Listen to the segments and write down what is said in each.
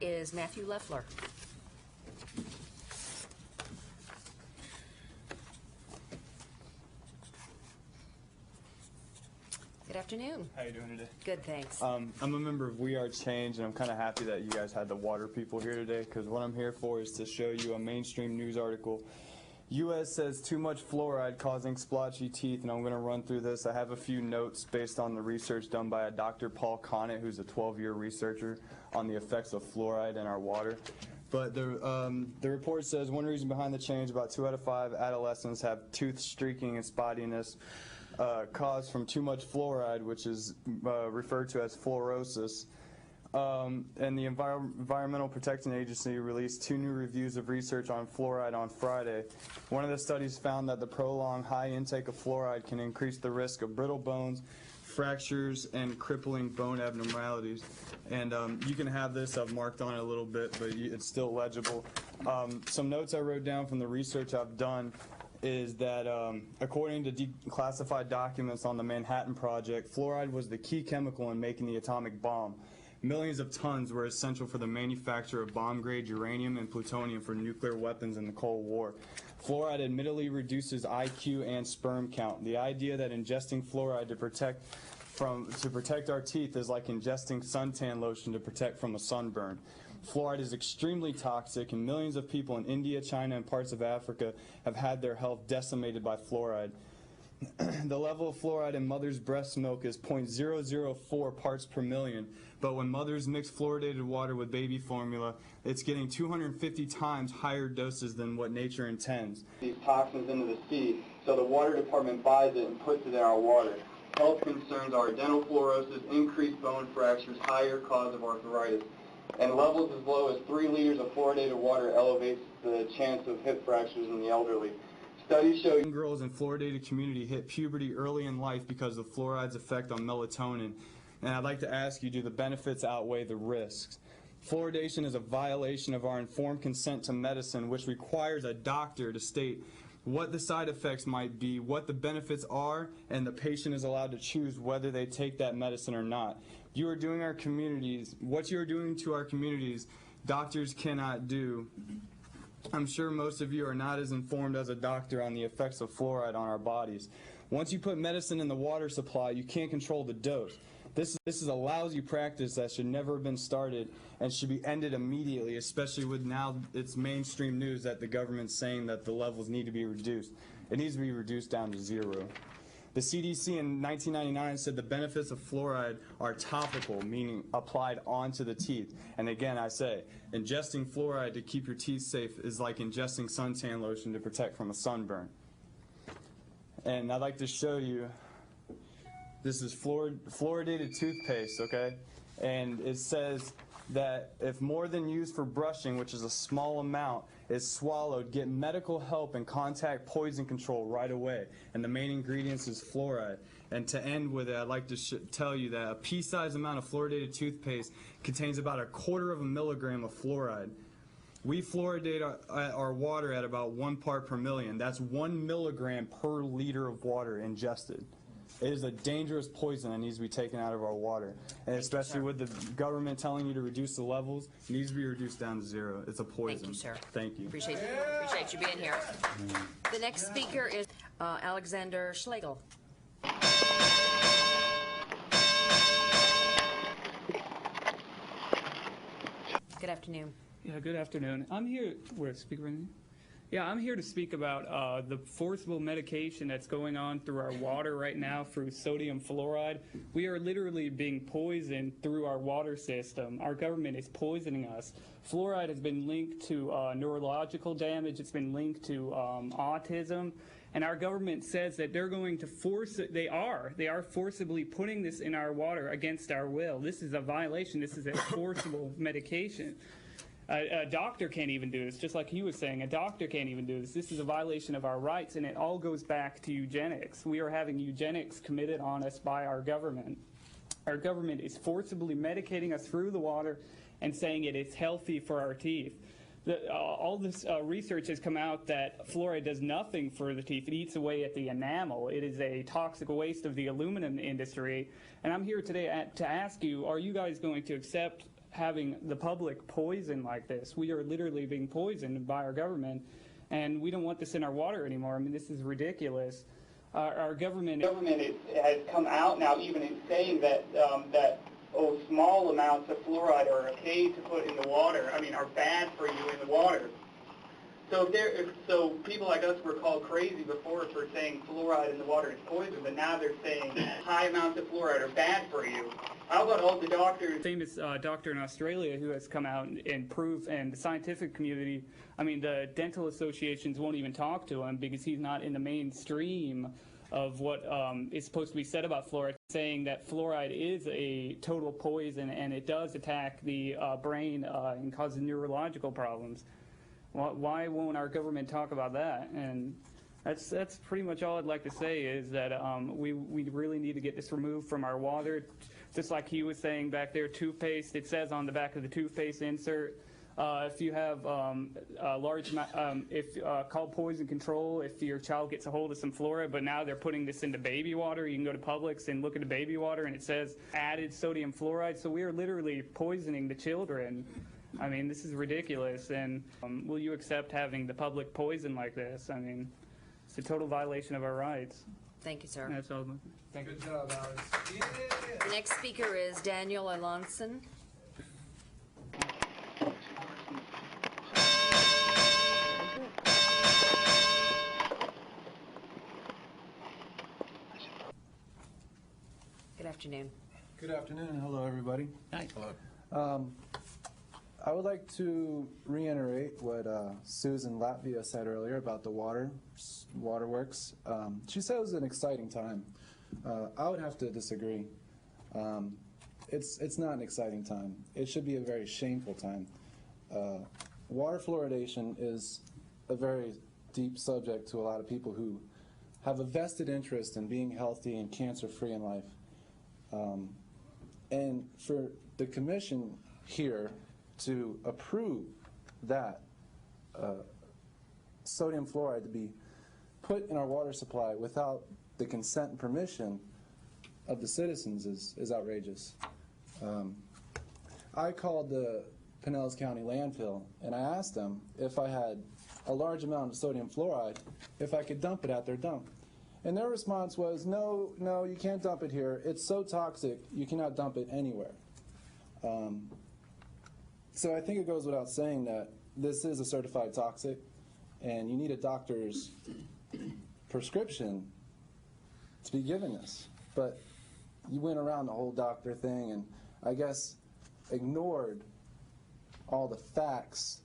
is Matthew Leffler. Good afternoon. How you doing today? Good, thanks. I'm a member of We Are Change, and I'm kind of happy that you guys had the water people here today, because what I'm here for is to show you a mainstream news article. U.S. says too much fluoride causing splotchy teeth, and I'm going to run through this. I have a few notes based on the research done by a Dr. Paul Connett, who's a 12-year researcher on the effects of fluoride in our water. But the report says one reason behind the change, about 2 out of 5 adolescents have tooth streaking and spottiness caused from too much fluoride, which is referred to as fluorosis. And the Environmental Protection Agency released 2 new reviews of research on fluoride on Friday. One of the studies found that the prolonged high intake of fluoride can increase the risk of brittle bones, fractures, and crippling bone abnormalities. And you can have this, I've marked on it a little bit, but it's still legible. Some notes I wrote down from the research I've done is that according to declassified documents on the Manhattan Project, fluoride was the key chemical in making the atomic bomb. Millions of tons were essential for the manufacture of bomb-grade uranium and plutonium for nuclear weapons in the Cold War. Fluoride admittedly reduces IQ and sperm count. The idea that ingesting fluoride to protect our teeth is like ingesting suntan lotion to protect from a sunburn. Fluoride is extremely toxic, and millions of people in India, China, and parts of Africa have had their health decimated by fluoride. The level of fluoride in mother's breast milk is 0.004 parts per million, but when mothers mix fluoridated water with baby formula, it's getting 250 times higher doses than what nature intends. These toxins into the sea, so the water department buys it and puts it in our water. Health concerns are dental fluorosis, increased bone fractures, higher cause of arthritis, and levels as low as 3 liters of fluoridated water elevates the chance of hip fractures in the elderly. Studies show young girls in fluoridated community hit puberty early in life because of fluoride's effect on melatonin. And I'd like to ask you, do the benefits outweigh the risks? Fluoridation is a violation of our informed consent to medicine, which requires a doctor to state what the side effects might be, what the benefits are, and the patient is allowed to choose whether they take that medicine or not. You are doing our communities, what you are doing to our communities, doctors cannot do. I'm sure most of you are not as informed as a doctor on the effects of fluoride on our bodies. Once you put medicine in the water supply, you can't control the dose. This is a lousy practice that should never have been started and should be ended immediately, especially with now it's mainstream news that the government's saying that the levels need to be reduced. It needs to be reduced down to 0. The CDC in 1999 said the benefits of fluoride are topical, meaning applied onto the teeth. And again, I say, ingesting fluoride to keep your teeth safe is like ingesting suntan lotion to protect from a sunburn. And I'd like to show you, this is fluoridated toothpaste, okay? And it says that if more than used for brushing, which is a small amount, is swallowed, get medical help and contact poison control right away. And the main ingredients is fluoride. And to end with it, I'd like to tell you that a pea-sized amount of fluoridated toothpaste contains about 1/4 milligram of fluoride. We fluoridate our water at about 1 part per million. That's 1 milligram per liter of water ingested. It is a dangerous poison that needs to be taken out of our water. And especially with the government telling you to reduce the levels, it needs to be reduced down to 0. It's a poison. Thank you, sir. Thank you. Appreciate you being here. The next speaker is Alexander Schlegel. Good afternoon. Yeah, good afternoon. I'm here. Where speaker right now? Yeah, I'm here to speak about the forcible medication that's going on through our water right now through sodium fluoride. We are literally being poisoned through our water system. Our government is poisoning us. Fluoride has been linked to neurological damage. It's been linked to autism. And our government says that they're going to force it. They are forcibly putting this in our water against our will. This is a violation. This is a forcible medication. A doctor can't even do this, just like he was saying. A doctor can't even do this. This is a violation of our rights, and it all goes back to eugenics. We are having eugenics committed on us by our government. Our government is forcibly medicating us through the water and saying it is healthy for our teeth. All this research has come out that fluoride does nothing for the teeth. It eats away at the enamel. It is a toxic waste of the aluminum industry. And I'm here today to ask you, are you guys going to accept having the public poisoned like this. We are literally being poisoned by our government, and we don't want this in our water anymore. I mean, this is ridiculous. Our government has come out now even in saying that small amounts of fluoride are okay to put in the water. I mean, are bad for you in the water. So people like us were called crazy before for saying fluoride in the water is poison, but now they're saying high amounts of fluoride are bad for you. How about all the doctors? Famous doctor in Australia who has come out and proved, and the scientific community, I mean, the dental associations won't even talk to him because he's not in the mainstream of what is supposed to be said about fluoride, saying that fluoride is a total poison and it does attack the brain and causes neurological problems. Why won't our government talk about that? And that's pretty much all I'd like to say is that we really need to get this removed from our water. Just like he was saying back there, toothpaste, it says on the back of the toothpaste insert, if you have a large amount, call poison control if your child gets a hold of some fluoride, but now they're putting this into baby water. You can go to Publix and look at the baby water and it says added sodium fluoride. So we are literally poisoning the children. I mean, this is ridiculous. And will you accept having the public poison like this? I mean, it's a total violation of our rights. Thank you, sir. That's all. Thank you. Good job, Alex. Yeah. The next speaker is Daniel Alonson. Good afternoon. Good afternoon. Hello, everybody. Hi. Hello. I would like to reiterate what Susan Latvia said earlier about the waterworks. She said it was an exciting time. I would have to disagree. It's not an exciting time. It should be a very shameful time. Water fluoridation is a very deep subject to a lot of people who have a vested interest in being healthy and cancer-free in life. And for the commission here to approve that sodium fluoride to be put in our water supply without the consent and permission of the citizens is outrageous. I called the Pinellas County landfill and I asked them if I had a large amount of sodium fluoride, if I could dump it at their dump. And their response was, no, you can't dump it here. It's so toxic, you cannot dump it anywhere. So I think it goes without saying that this is a certified toxic, and you need a doctor's prescription to be given this. But you went around the whole doctor thing and I guess ignored all the facts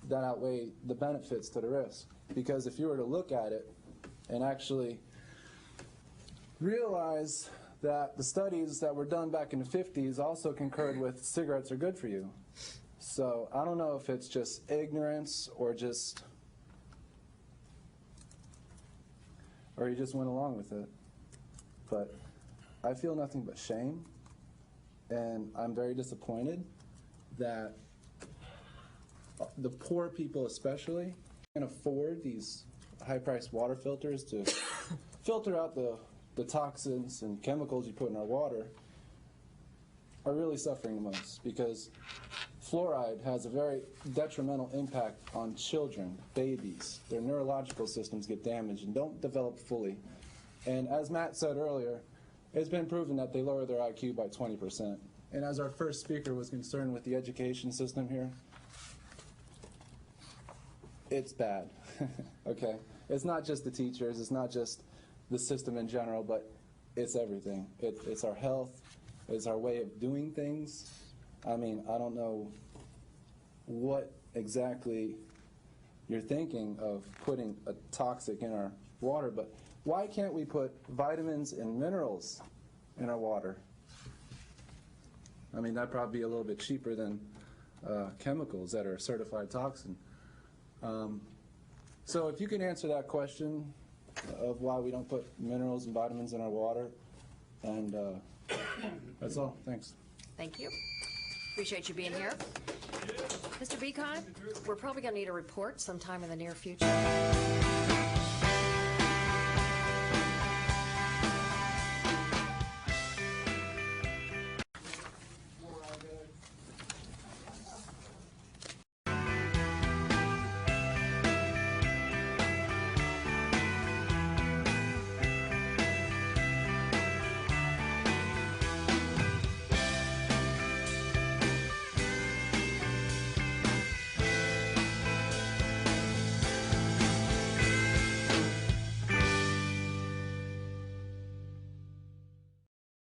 that outweigh the benefits to the risk. Because if you were to look at it and actually realize that the studies that were done back in the 50s also concurred with cigarettes are good for you. So I don't know if it's just ignorance or you just went along with it. But I feel nothing but shame, and I'm very disappointed that the poor people especially can afford these high-priced water filters to filter out the toxins and chemicals you put in our water are really suffering the most, because fluoride has a very detrimental impact on children, babies. Their neurological systems get damaged and don't develop fully. And as Matt said earlier, it's been proven that they lower their IQ by 20%. And as our first speaker was concerned with the education system here, it's bad, okay? It's not just the teachers, it's not just the system in general, but it's everything. It's our health, it's our way of doing things. I mean, I don't know what exactly you're thinking of putting a toxic in our water, but why can't we put vitamins and minerals in our water? I mean, that'd probably be a little bit cheaper than chemicals that are certified toxin. So if you can answer that question of why we don't put minerals and vitamins in our water, and that's all. Thanks. Thank you. Appreciate you being here. Mr. Beacon, we're probably going to need a report sometime in the near future.